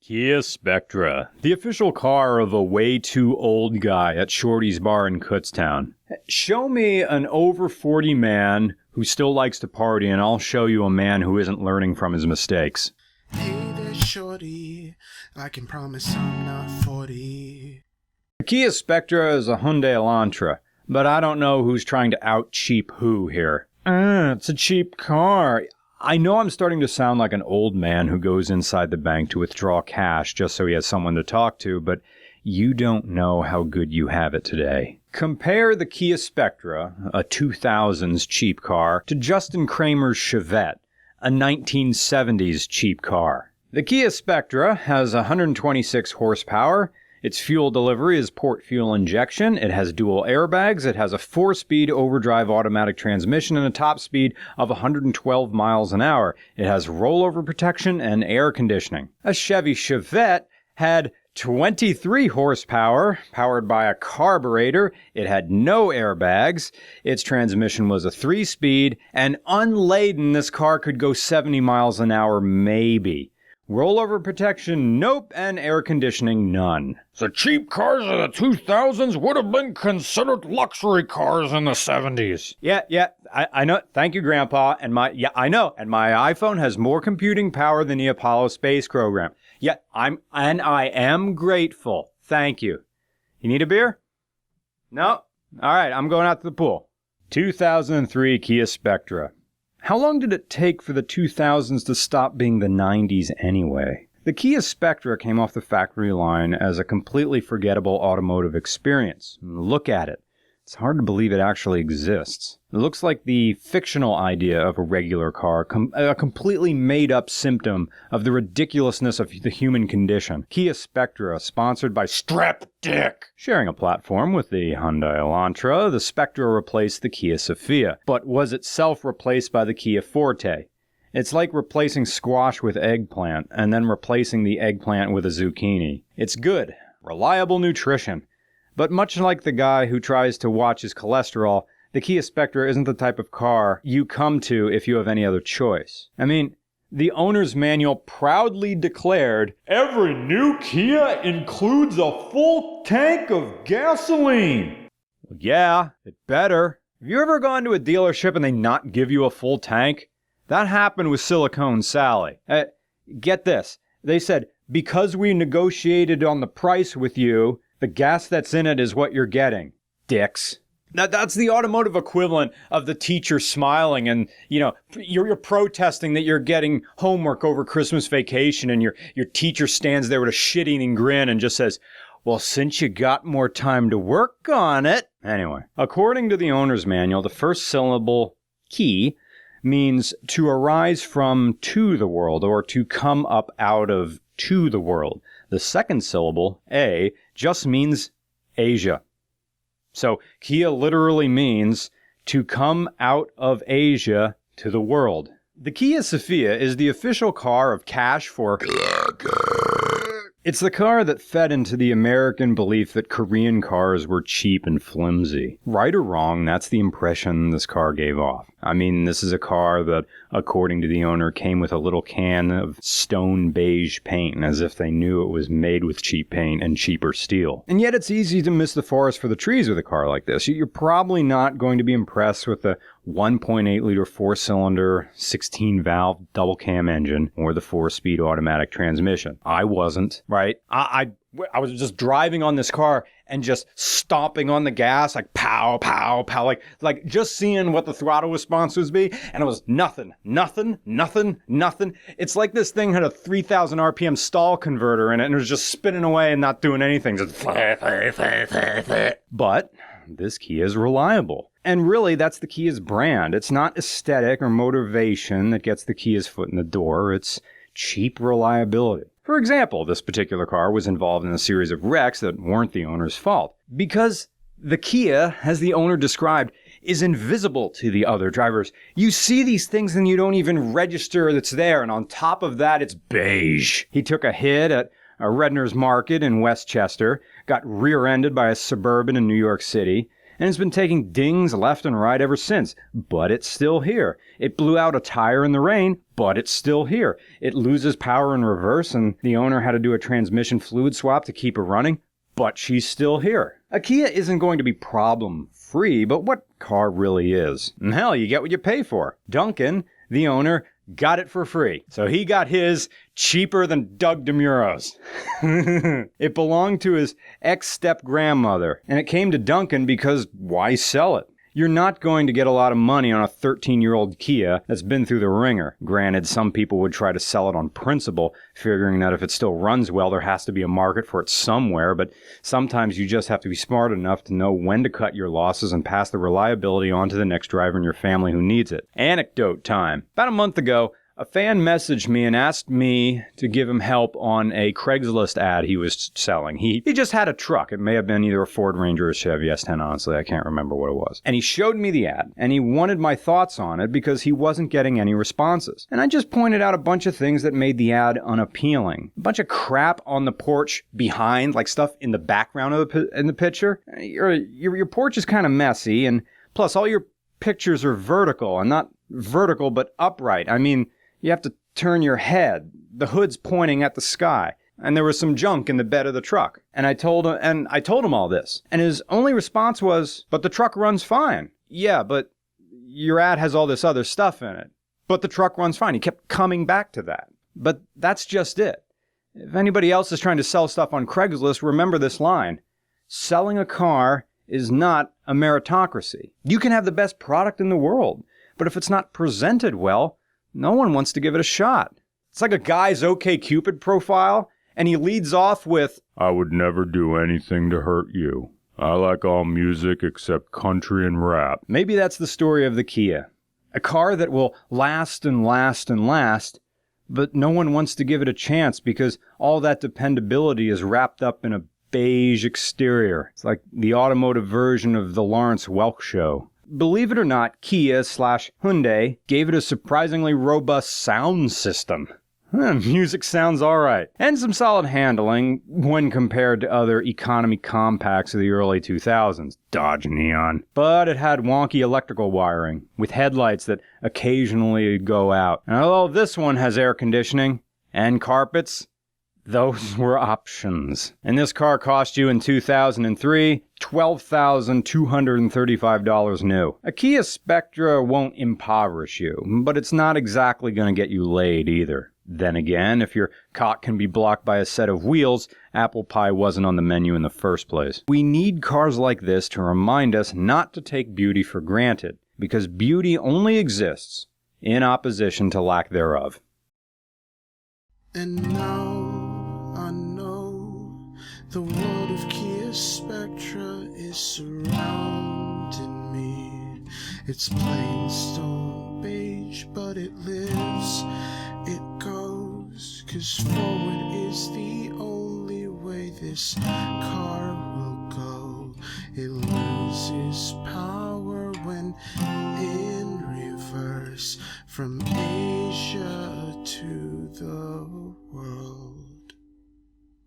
Kia Spectra, the official car of a way too old guy at Shorty's Bar in Kutztown. Show me an over 40 man who still likes to party, and I'll show you a man who isn't learning from his mistakes. Hey there, Shorty, I can promise I'm not 40. The Kia Spectra is a Hyundai Elantra, but I don't know who's trying to out-cheap who here. It's a cheap car. I know I'm starting to sound like an old man who goes inside the bank to withdraw cash just so he has someone to talk to, but you don't know how good you have it today. Compare the Kia Spectra, a 2000s cheap car, to Justin Kramer's Chevette, a 1970s cheap car. The Kia Spectra has 126 horsepower. Its fuel delivery is port fuel injection. It has dual airbags. It has a 4-speed overdrive automatic transmission and a top speed of 112 miles an hour. It has rollover protection and air conditioning. A Chevy Chevette had 23 horsepower, powered by a carburetor. It had no airbags. Its transmission was a 3-speed, and unladen, this car could go 70 miles an hour maybe. Rollover protection, nope, and air conditioning, none. The cheap cars of the 2000s would have been considered luxury cars in the 70s. Yeah, I know. Thank you, Grandpa. I know. And my iPhone has more computing power than the Apollo space program. Yeah, I am grateful. Thank you. You need a beer? No? All right, I'm going out to the pool. 2003 Kia Spectra. How long did it take for the 2000s to stop being the 90s anyway? The Kia Spectra came off the factory line as a completely forgettable automotive experience. Look at it. It's hard to believe it actually exists. It looks like the fictional idea of a regular car, a completely made-up symptom of the ridiculousness of the human condition. Kia Spectra, sponsored by Strap Dick. Sharing a platform with the Hyundai Elantra, the Spectra replaced the Kia Sophia, but was itself replaced by the Kia Forte. It's like replacing squash with eggplant, and then replacing the eggplant with a zucchini. It's good, reliable nutrition. But much like the guy who tries to watch his cholesterol, the Kia Spectra isn't the type of car you come to if you have any other choice. I mean, the owner's manual proudly declared, "Every new Kia includes a full tank of gasoline." Well, yeah, it better. Have you ever gone to a dealership and they not give you a full tank? That happened with Silicone Sally. Get this. They said, because we negotiated on the price with you, the gas that's in it is what you're getting, dicks. Now, that's the automotive equivalent of the teacher smiling and, you're protesting that you're getting homework over Christmas vacation and your teacher stands there with a shit-eating grin and just says, "Well, since you got more time to work on it." Anyway, according to the owner's manual, the first syllable, ki, means to arise from to the world or to come up out of to the world. The second syllable, a, just means Asia. So Kia literally means to come out of Asia to the world. The Kia Sophia is the official car of cash for... It's the car that fed into the American belief that Korean cars were cheap and flimsy. Right or wrong, that's the impression this car gave off. I mean, this is a car that, according to the owner, came with a little can of stone beige paint, as if they knew it was made with cheap paint and cheaper steel. And yet it's easy to miss the forest for the trees with a car like this. You're probably not going to be impressed with the 1.8-liter 4-cylinder, 16-valve double-cam engine or the 4-speed automatic transmission. I wasn't, right? I was just driving on this car and just stomping on the gas, like pow, pow, pow, like just seeing what the throttle response would be, and it was nothing. It's like this thing had a 3,000 RPM stall converter in it, and it was just spinning away and not doing anything. Just But this Kia is reliable. And really, that's the Kia's brand. It's not aesthetic or motivation that gets the Kia's foot in the door. It's cheap reliability. For example, this particular car was involved in a series of wrecks that weren't the owner's fault. Because the Kia, as the owner described, is invisible to the other drivers. You see these things and you don't even register that's there. And on top of that, it's beige. He took a hit at a Redner's Market in Westchester, got rear-ended by a Suburban in New York City, and it's been taking dings left and right ever since, but it's still here. It blew out a tire in the rain, but it's still here. It loses power in reverse, and the owner had to do a transmission fluid swap to keep it running, but she's still here. A Kia isn't going to be problem-free, but what car really is? And hell, you get what you pay for. Duncan, the owner, got it for free. So he got his cheaper than Doug DeMuro's. It belonged to his ex-step-grandmother, and it came to Duncan because why sell it? You're not going to get a lot of money on a 13-year-old Kia that's been through the ringer. Granted, some people would try to sell it on principle, figuring that if it still runs well, there has to be a market for it somewhere, but sometimes you just have to be smart enough to know when to cut your losses and pass the reliability on to the next driver in your family who needs it. Anecdote time. About a month ago, a fan messaged me and asked me to give him help on a Craigslist ad he was selling. He just had a truck. It may have been either a Ford Ranger or a Chevy S10, honestly. I can't remember what it was. And he showed me the ad, and he wanted my thoughts on it because he wasn't getting any responses. And I just pointed out a bunch of things that made the ad unappealing. A bunch of crap on the porch behind, like stuff in the background of in the picture. Your porch is kind of messy, and plus all your pictures are vertical, and not vertical but upright. I mean, you have to turn your head. The hood's pointing at the sky. And there was some junk in the bed of the truck. And I told him all this. And his only response was, "But the truck runs fine." "Yeah, but your ad has all this other stuff in it." "But the truck runs fine." He kept coming back to that. But that's just it. If anybody else is trying to sell stuff on Craigslist, remember this line. Selling a car is not a meritocracy. You can have the best product in the world, but if it's not presented well, no one wants to give it a shot. It's like a guy's OkCupid profile, and he leads off with, "I would never do anything to hurt you. I like all music except country and rap." Maybe that's the story of the Kia. A car that will last and last and last, but no one wants to give it a chance because all that dependability is wrapped up in a beige exterior. It's like the automotive version of the Lawrence Welk show. Believe it or not, Kia/Hyundai gave it a surprisingly robust sound system. Music sounds alright. And some solid handling when compared to other economy compacts of the early 2000s. Dodge Neon. But it had wonky electrical wiring, with headlights that occasionally go out. And although this one has air conditioning and carpets, those were options. And this car cost you in 2003, $12,235 new. A Kia Spectra won't impoverish you, but it's not exactly going to get you laid either. Then again, if your cock can be blocked by a set of wheels, apple pie wasn't on the menu in the first place. We need cars like this to remind us not to take beauty for granted, because beauty only exists in opposition to lack thereof. And now I know the world of Kia Spectra is surrounding me. It's plain stone beige, but it lives, it goes, 'cause forward is the only way this car will go. It loses power when in reverse, from Asia to the world.